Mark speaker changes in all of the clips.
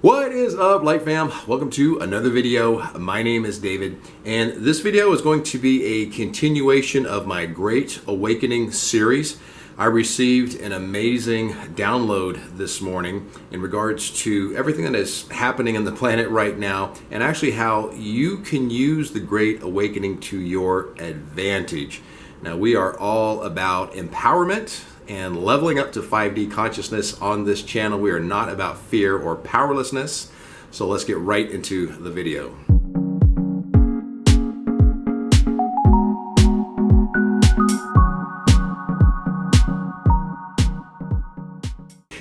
Speaker 1: What is up, Light Fam? Welcome to another video. My name is David, and this video is going to be a continuation of my Great Awakening series. I received an amazing download this morning in regards to everything that is happening in the planet right now, and actually how you can use the Great Awakening to your advantage. Now, we are all about empowerment and leveling up to 5D consciousness on this channel. We are not about fear or powerlessness. So let's get right into the video.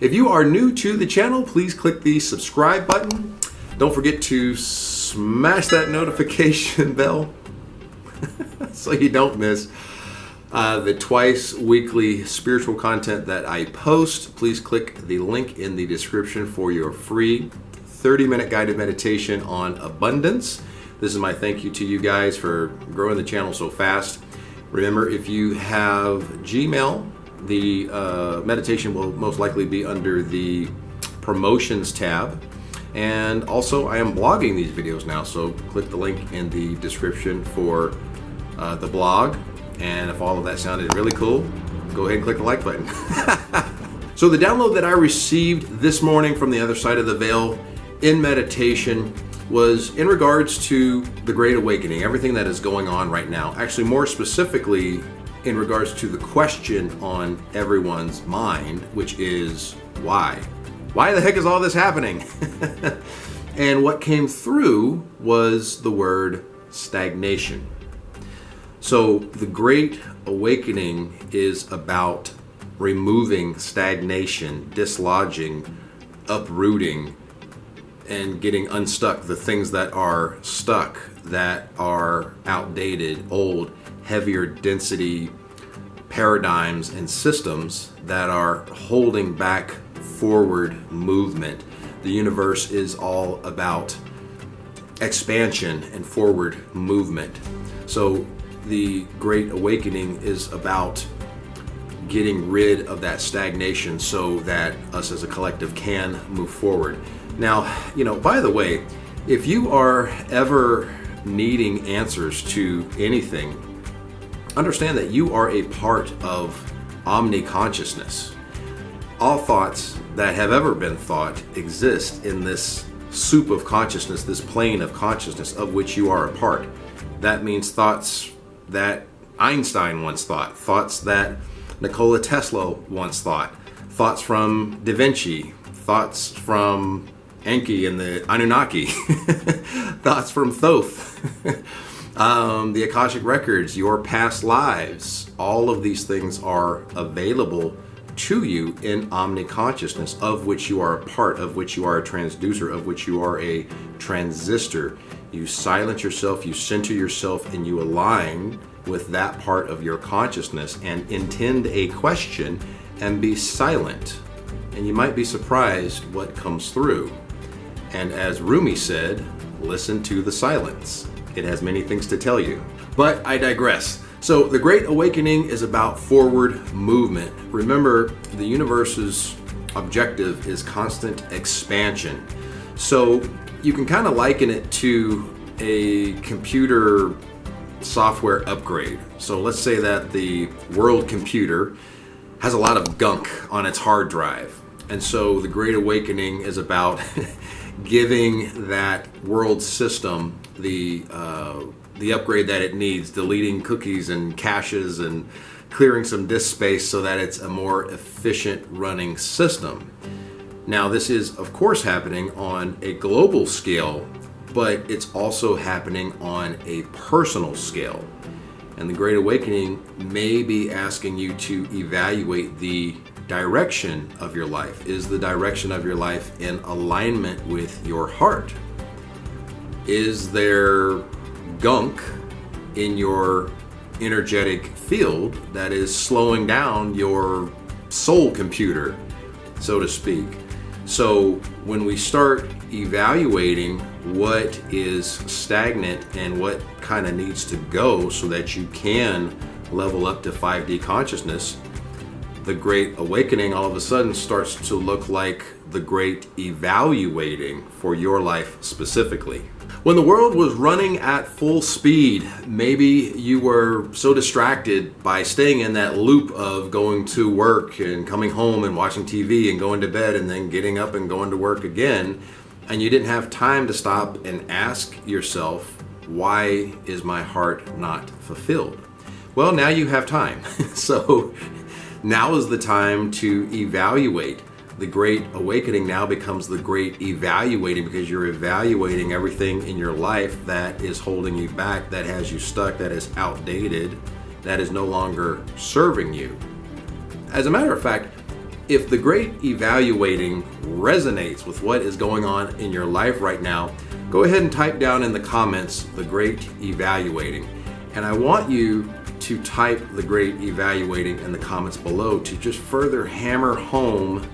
Speaker 1: If you are new to the channel, please click the subscribe button. Don't forget to smash that notification bell so you don't miss the twice weekly spiritual content that I post. Please click the link in the description for your free 30-minute guided meditation on abundance. This is my thank you to you guys for growing the channel so fast. Remember, if you have Gmail, the meditation will most likely be under the promotions tab. And also, I am blogging these videos now, so click the link in the description for the blog. And if all of that sounded really cool, go ahead and click the like button. So the download that I received this morning from the other side of the veil in meditation was in regards to the Great Awakening, everything that is going on right now. Actually, more specifically, in regards to the question on everyone's mind, which is why? Why the heck is all this happening? And what came through was the word stagnation. So the Great Awakening is about removing stagnation, dislodging, uprooting, and getting unstuck the things that are stuck, that are outdated, old, heavier density paradigms and systems that are holding back forward movement. The universe is all about expansion and forward movement. So the Great Awakening is about getting rid of that stagnation so that us as a collective can move forward. Now, by the way, if you are ever needing answers to anything, understand that you are a part of omni-consciousness. All thoughts that have ever been thought exist in this soup of consciousness, this plane of consciousness of which you are a part. That means thoughts that Einstein once thought, thoughts that Nikola Tesla once thought, thoughts from Da Vinci, thoughts from Enki and the Anunnaki, thoughts from Thoth, the Akashic Records, your past lives. All of these things are available to you in omni-consciousness, of which you are a part, of which you are a transducer, of which you are a transistor. You silence yourself, you center yourself, and you align with that part of your consciousness and intend a question and be silent. And you might be surprised what comes through. And as Rumi said, listen to the silence. It has many things to tell you. But I digress. So the Great Awakening is about forward movement. Remember, the universe's objective is constant expansion. So you can kind of liken it to a computer software upgrade. So let's say that the world computer has a lot of gunk on its hard drive. And so the Great Awakening is about giving that world system the upgrade that it needs, deleting cookies and caches and clearing some disk space so that it's a more efficient running system. Now, this is, of course, happening on a global scale, but it's also happening on a personal scale. And the Great Awakening may be asking you to evaluate the direction of your life. Is the direction of your life in alignment with your heart? Is there gunk in your energetic field that is slowing down your soul computer, so to speak? So when we start evaluating what is stagnant and what kind of needs to go so that you can level up to 5D consciousness, The Great Awakening all of a sudden starts to look like the Great Evaluating for your life specifically. When the world was running at full speed, maybe you were so distracted by staying in that loop of going to work and coming home and watching TV and going to bed and then getting up and going to work again, and you didn't have time to stop and ask yourself, why is my heart not fulfilled? Well, now you have time. So now is the time to evaluate. The Great Awakening now becomes the Great Evaluating, because you're evaluating everything in your life that is holding you back, that has you stuck, that is outdated, that is no longer serving you. As a matter of fact, if the Great Evaluating resonates with what is going on in your life right now, go ahead and type down in the comments, the Great Evaluating. And I want you to type the Great Evaluating in the comments below to just further hammer home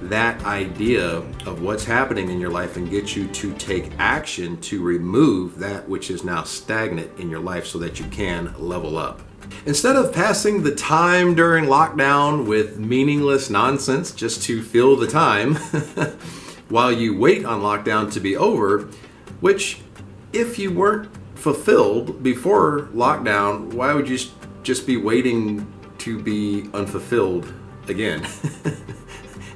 Speaker 1: that idea of what's happening in your life and get you to take action to remove that which is now stagnant in your life so that you can level up. Instead of passing the time during lockdown with meaningless nonsense just to fill the time while you wait on lockdown to be over, which if you weren't fulfilled before lockdown, why would you just be waiting to be unfulfilled again?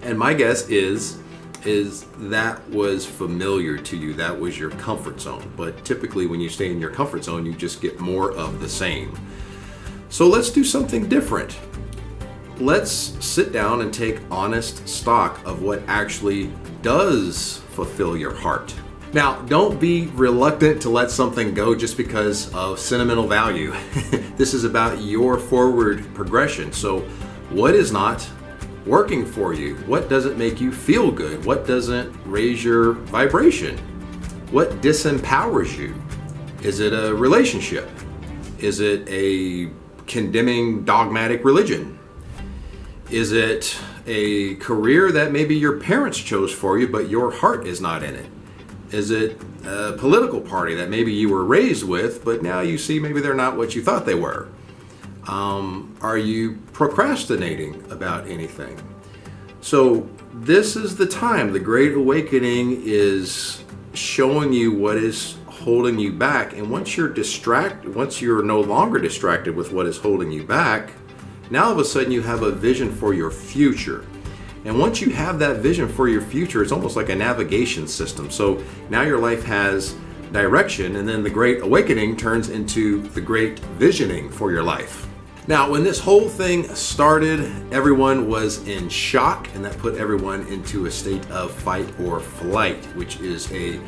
Speaker 1: And my guess is that was familiar to you. That was your comfort zone. But typically when you stay in your comfort zone, you just get more of the same. So let's do something different. Let's sit down and take honest stock of what actually does fulfill your heart. Now, don't be reluctant to let something go just because of sentimental value. This is about your forward progression. So what is not working for you? What doesn't make you feel good? What doesn't raise your vibration? What disempowers you? Is it a relationship? Is it a condemning dogmatic religion? Is it a career that maybe your parents chose for you but your heart is not in it? Is it a political party that maybe you were raised with but now you see maybe they're not what you thought they were? Are you procrastinating about anything? So this is the time. The Great Awakening is showing you what is holding you back. And once you're no longer distracted with what is holding you back, now all of a sudden you have a vision for your future. And once you have that vision for your future, it's almost like a navigation system. So now your life has direction, and then the Great Awakening turns into the Great Visioning for your life. Now, when this whole thing started, everyone was in shock, and that put everyone into a state of fight or flight, which is a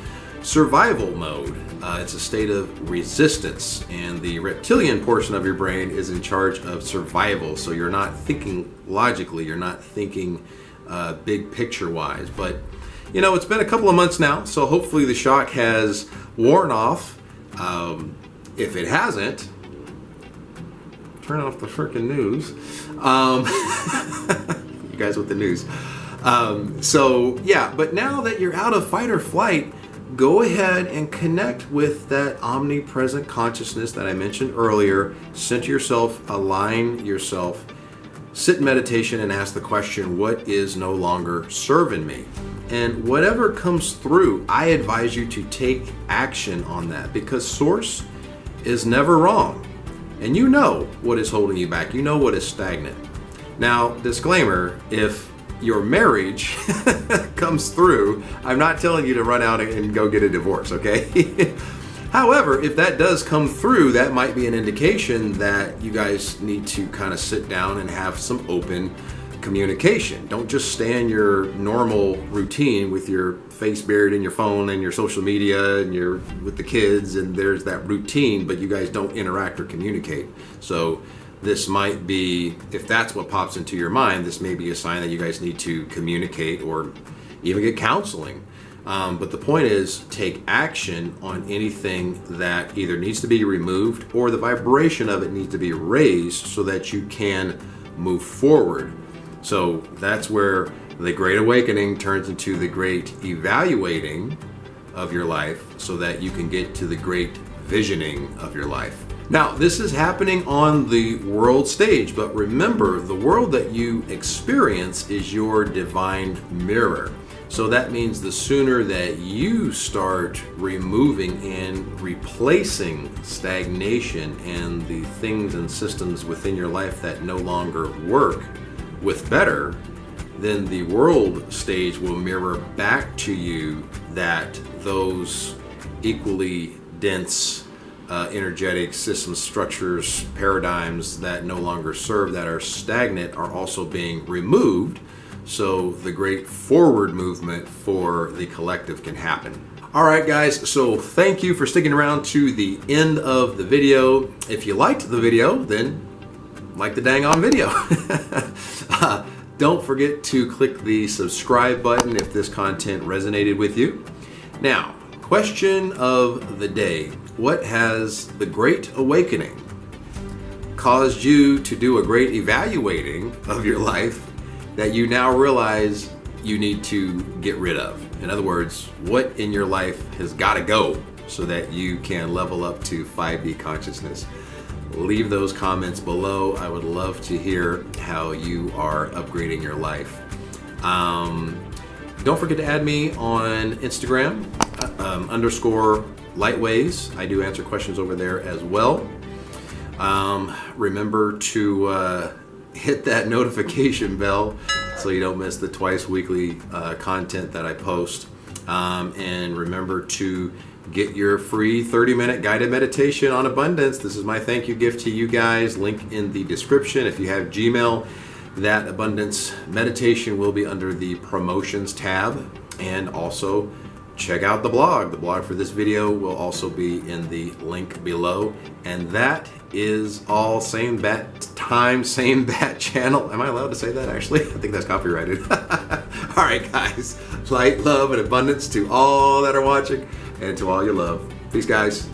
Speaker 1: survival mode. It's a state of resistance, and the reptilian portion of your brain is in charge of survival. So you're not thinking logically, you're not thinking big picture wise. But you know, it's been a couple of months now, so hopefully the shock has worn off. If it hasn't, turn off the freaking news. You guys with the news. So yeah, but now that you're out of fight or flight, go ahead and connect with that omnipresent consciousness that I mentioned earlier. Center yourself, align yourself, sit in meditation and ask the question, what is no longer serving me? And whatever comes through, I advise you to take action on that, because source is never wrong. And you know what is holding you back. You know what is stagnant. Now, disclaimer, if your marriage comes through, I'm not telling you to run out and go get a divorce, okay? However, if that does come through, that might be an indication that you guys need to kind of sit down and have some open communication. Don't just stay in your normal routine with your face buried in your phone and your social media and you're with the kids and there's that routine, but you guys don't interact or communicate. So this might be, if that's what pops into your mind, this may be a sign that you guys need to communicate or even get counseling. But the point is, take action on anything that either needs to be removed or the vibration of it needs to be raised so that you can move forward. So that's where the Great Awakening turns into the Great Evaluating of your life so that you can get to the Great Visioning of your life. Now, this is happening on the world stage, but remember, the world that you experience is your divine mirror. So that means the sooner that you start removing and replacing stagnation and the things and systems within your life that no longer work with better, then the world stage will mirror back to you that those equally dense energetic systems, structures, paradigms that no longer serve, that are stagnant, are also being removed, so the great forward movement for the collective can happen. All right, guys, so thank you for sticking around to the end of the video. If you liked the video, then like the dang on video. Don't forget to click the subscribe button if this content resonated with you. Now, question of the day: what has the Great Awakening caused you to do a great evaluating of your life that you now realize you need to get rid of? In other words, what in your life has got to go so that you can level up to 5D consciousness? Leave those comments below. I would love to hear how you are upgrading your life. Don't forget to add me on Instagram, _lightways. I do answer questions over there as well. Remember to hit that notification bell so you don't miss the twice weekly content that I post. And remember to get your free 30-minute guided meditation on abundance. This is my thank you gift to you guys. Link in the description. If you have Gmail, that abundance meditation will be under the promotions tab. And also check out the blog. The blog for this video will also be in the link below. And that is all. Same bat time, same bat channel. Am I allowed to say that actually? I think that's copyrighted. All right, guys. Light, love, and abundance to all that are watching and to all you love. Peace, guys.